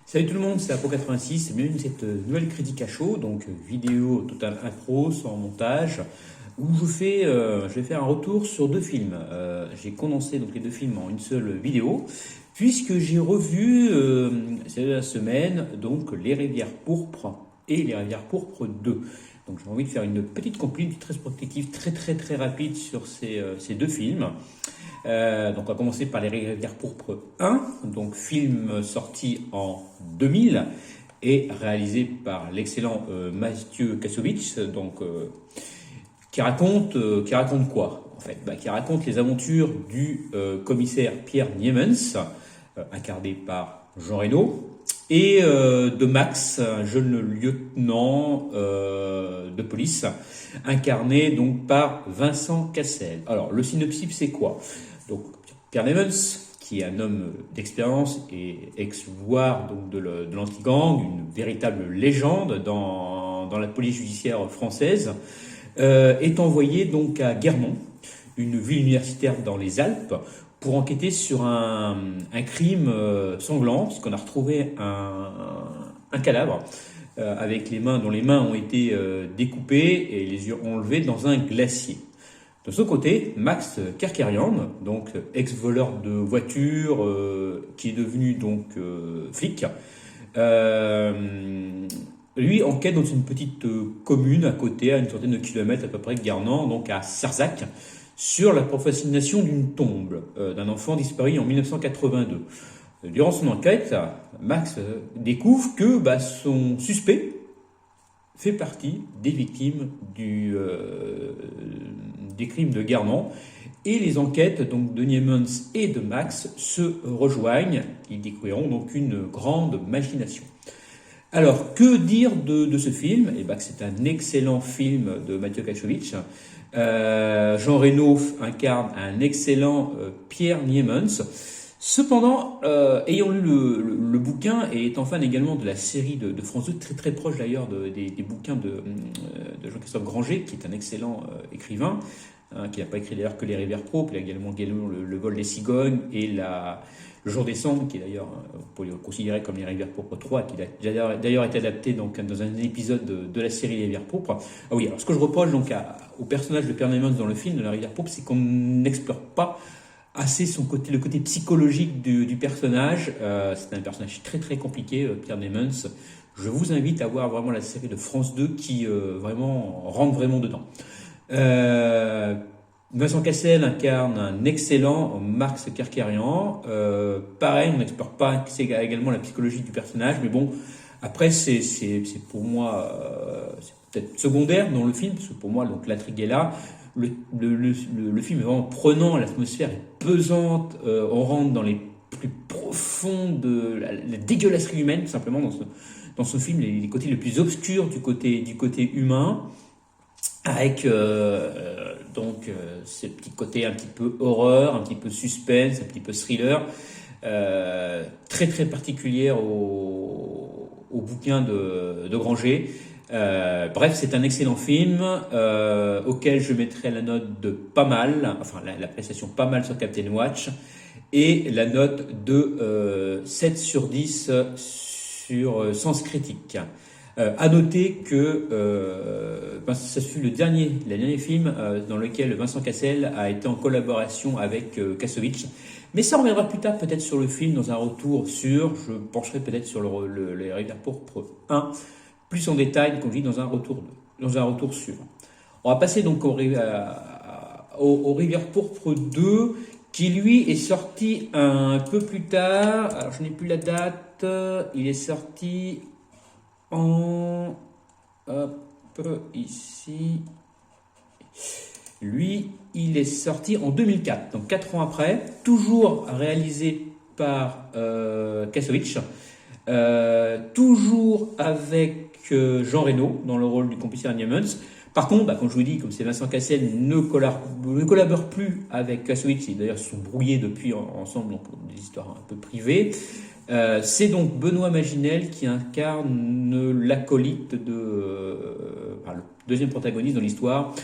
Salut tout le monde, c'est Apo86, bienvenue dans cette nouvelle critique à chaud, donc vidéo totale impro, sans montage, où je vais faire un retour sur deux films. J'ai condensé donc les deux films en une seule vidéo, puisque j'ai revu cette semaine donc Les Rivières Pourpres et Les Rivières Pourpres 2. Donc j'ai envie de faire une petite compilation, une rétrospective très rapide sur ces deux films. Donc on va commencer par Les Rivières Pourpres 1, donc film sorti en 2000 et réalisé par l'excellent Mathieu Kassovitz, qui raconte quoi en fait, qui raconte les aventures du commissaire Pierre Niemans, incarné par Jean Reno, et de Max, un jeune lieutenant de police, incarné donc par Vincent Cassel. Alors le synopsis c'est quoi? Donc Pierre Niemans, qui est un homme d'expérience et ex-voir donc de l'anti-gang, une véritable légende dans la police judiciaire française, est envoyé donc à Guermont, une ville universitaire dans les Alpes, pour enquêter sur un crime sanglant, puisqu'on a retrouvé un cadavre avec dont les mains ont été découpées et les yeux enlevés dans un glacier. De son côté, Max Kerkerian, donc ex-voleur de voiture, qui est devenu donc flic, lui enquête dans une petite commune à côté, à une centaine de kilomètres à peu près de Guermantes, donc à Sarzac, sur la profanation d'une tombe d'un enfant disparu en 1982. Durant son enquête, Max découvre que son suspect fait partie des victimes des crimes de Guermantes, et les enquêtes donc de Niemans et de Max se rejoignent. Ils découvriront donc une grande machination. Alors, que dire de ce film? C'est un excellent film de Mathieu Kassovitz. Jean Reno incarne un excellent Pierre Niemans. Cependant, ayant lu le bouquin et étant fan également de la série de France 2, très proche d'ailleurs des bouquins de Jean-Christophe Granger, qui est un excellent écrivain, qui n'a pas écrit d'ailleurs que Les Rivières Pourpres, il a également le vol des cigognes et le jour des cendres, qui est d'ailleurs, on peut le considérer comme Les Rivières Pourpres 3, qui a d'ailleurs été adapté donc, dans un épisode de la série Les Rivières Pourpres. Ah oui, alors ce que je reproche donc au personnage de Pierre Niemans dans le film de La Rivière Pourpre, c'est qu'on n'explore pas assez le côté psychologique du personnage. C'est un personnage très compliqué, Pierre Niemans. Je vous invite à voir vraiment la série de France 2 qui vraiment rentre vraiment dedans. Vincent Cassel incarne un excellent Max Kerkerian. Pareil, on n'explore pas également la psychologie du personnage, mais bon, après c'est pour moi c'est peut-être secondaire dans le film, parce que pour moi donc l'intrigue est là. Le film est vraiment prenant, l'atmosphère est pesante, on rentre dans les plus profonds de la dégueulasserie humaine, tout simplement, dans ce film, les côtés les plus obscurs du côté humain, avec ce petit côté un petit peu horreur, un petit peu suspense, un petit peu thriller, très particulière au bouquin de Granger. Bref, c'est un excellent film auquel je mettrai la note de pas mal, enfin l'appréciation pas mal sur Captain Watch, et la note de 7 sur 10 sur Sens Critique. À noter que ça fut le dernier film dans lequel Vincent Cassel a été en collaboration avec Kassovitz. Mais ça, on reviendra plus tard peut-être sur le film dans un retour je pencherai peut-être sur Les Rivières Pourpres 1, plus en détail, comme je dis, dans un retour sûr. On va passer donc aux Rivières Pourpres 2, qui lui est sorti un peu plus tard. Alors je n'ai plus la date. Il est sorti ici. Lui, il est sorti en 2004, donc 4 ans après, toujours réalisé par Kassovitz, toujours avec Jean Reno dans le rôle du commissaire Niemans. Par contre, comme je vous dis, comme c'est Vincent Cassel, ne collabore plus avec Kassovitz, et d'ailleurs se sont brouillés depuis ensemble, donc des histoires un peu privées. C'est donc Benoît Maginel qui incarne l'acolyte le deuxième protagoniste dans l'histoire.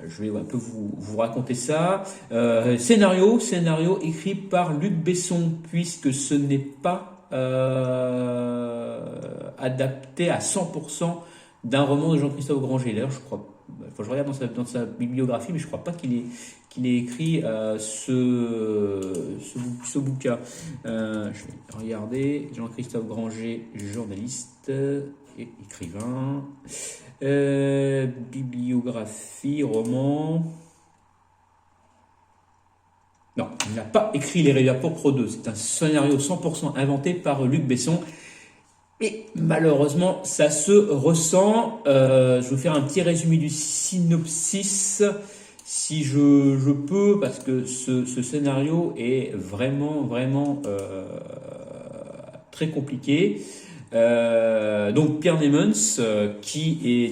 Je vais un peu vous raconter ça. Scénario écrit par Luc Besson, puisque ce n'est pas adapté à 100% d'un roman de Jean-Christophe Granger. D'ailleurs, je crois, faut que je regarde dans sa bibliographie, mais je crois pas qu'il ait écrit ce bouquin. Je vais regarder. Jean-Christophe Granger, journaliste et écrivain. Bibliographie, roman. Non, il n'a pas écrit Les Rivières pourpres 2. C'est un scénario 100% inventé par Luc Besson. Et malheureusement, ça se ressent. Je vais vous faire un petit résumé du synopsis, si je peux, parce que ce scénario est vraiment très compliqué. Donc Pierre Nemons, qui est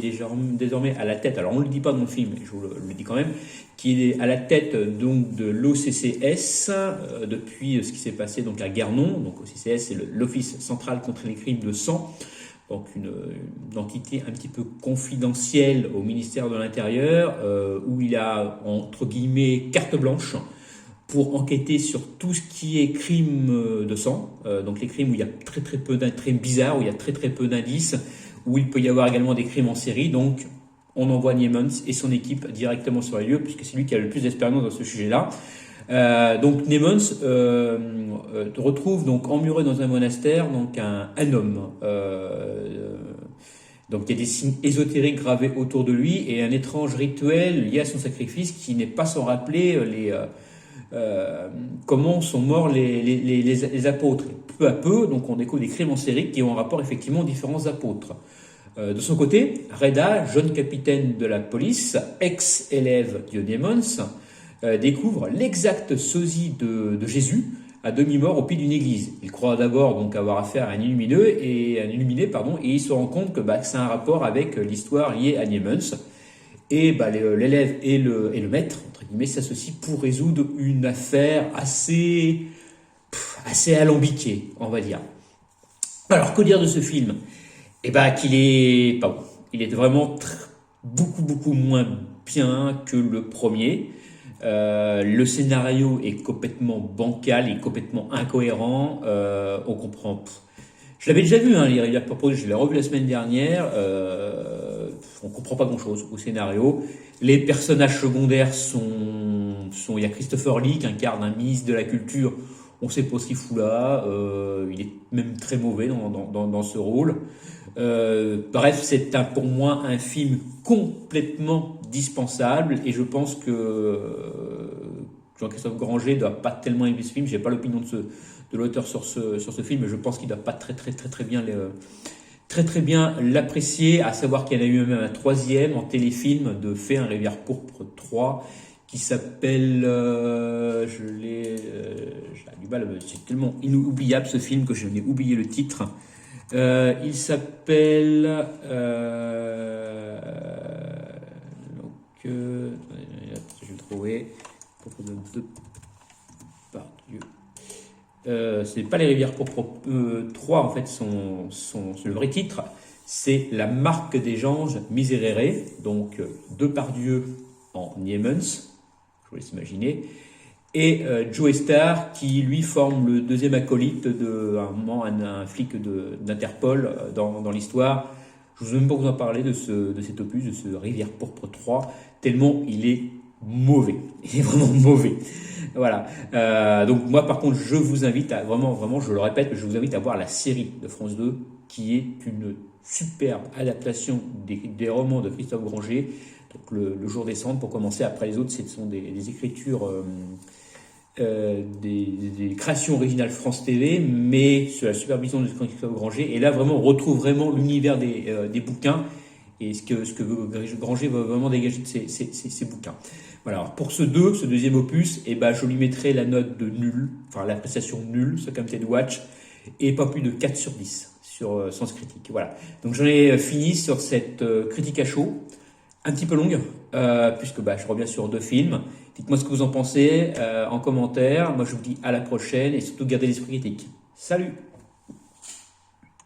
désormais à la tête, alors on ne le dit pas dans le film, mais je vous le dis quand même, qui est à la tête donc de l'OCCS depuis ce qui s'est passé donc à Guernon. Donc OCCS, c'est l'Office central contre les crimes de sang, donc une entité un petit peu confidentielle au ministère de l'Intérieur, où il a entre guillemets carte blanche pour enquêter sur tout ce qui est crime de sang, donc les crimes où il y a très peu d'indices bizarres, où il y a très peu d'indices, où il peut y avoir également des crimes en série. Donc on envoie Niemans et son équipe directement sur les lieux, puisque c'est lui qui a le plus d'expérience dans ce sujet-là. Donc Niemans retrouve donc emmuré dans un monastère donc un homme. Donc il y a des signes ésotériques gravés autour de lui et un étrange rituel lié à son sacrifice qui n'est pas sans rappeler comment sont morts les apôtres. Et peu à peu, donc on découvre des crimes en série qui ont un rapport effectivement aux différents apôtres. De son côté, Reda, jeune capitaine de la police, ex-élève de Niemans, découvre l'exact sosie de Jésus à demi-mort au pied d'une église. Il croit d'abord donc avoir affaire à un illuminé, et il se rend compte que c'est un rapport avec l'histoire liée à Niemans. Et l'élève et le maître, entre guillemets, s'associent pour résoudre une affaire assez alambiquée, on va dire. Alors, que dire de ce film ? Qu'il est pas bon. Il est vraiment beaucoup moins bien que le premier. Le scénario est complètement bancal et complètement incohérent. On comprend. Je l'avais déjà vu, Les Rivières pourpres, je l'ai revu la semaine dernière. On comprend pas grand-chose au scénario. Les personnages secondaires il y a Christopher Lee qui incarne un ministre de la Culture. On sait pas ce qu'il fout là. Il est même très mauvais dans ce rôle. Bref, c'est pour moi un film complètement dispensable et je pense que Jean-Christophe Granger doit pas tellement aimer ce film. J'ai pas l'opinion de l'auteur sur ce film, mais je pense qu'il doit pas très bien l'apprécier, à savoir qu'il y en a eu même un troisième en téléfilm de fait, un Rivière pourpre 3, qui s'appelle, j'ai du mal, c'est tellement inoubliable ce film que je n'ai oublié le titre. Il s'appelle je vais le trouver. C'est pas Les Rivières pourpres 3 en fait, c'est le vrai titre. C'est La Marque des Anges Miserere, donc Depardieu en Niemans, je vous laisse imaginer, et Joe Star qui lui forme le deuxième acolyte un flic d'Interpol dans l'histoire. Je ne vous ai même pas vous en parler de cet opus, de ce Rivière pourpre 3, tellement il est mauvais. Il est vraiment mauvais. Voilà. Donc moi par contre je vous invite à vraiment, je le répète, je vous invite à voir la série de France 2 qui est une superbe adaptation des romans de Christophe Granger. Donc le jour des cendres pour commencer. Après les autres, ce sont des écritures, des créations originales France TV, mais sous la supervision de Christophe Granger. Et là vraiment on retrouve vraiment l'univers des bouquins et ce que Granger veut vraiment dégager de ces bouquins. Voilà, alors pour ce deuxième opus, je lui mettrai la note de nul, enfin l'appréciation nulle, ce Camted Watch, et pas plus de 4 sur 10 sur Sens Critique. Voilà, donc j'en ai fini sur cette critique à chaud, un petit peu longue, puisque je reviens sur 2 films. Dites-moi ce que vous en pensez en commentaire. Moi je vous dis à la prochaine et surtout gardez l'esprit critique. Salut!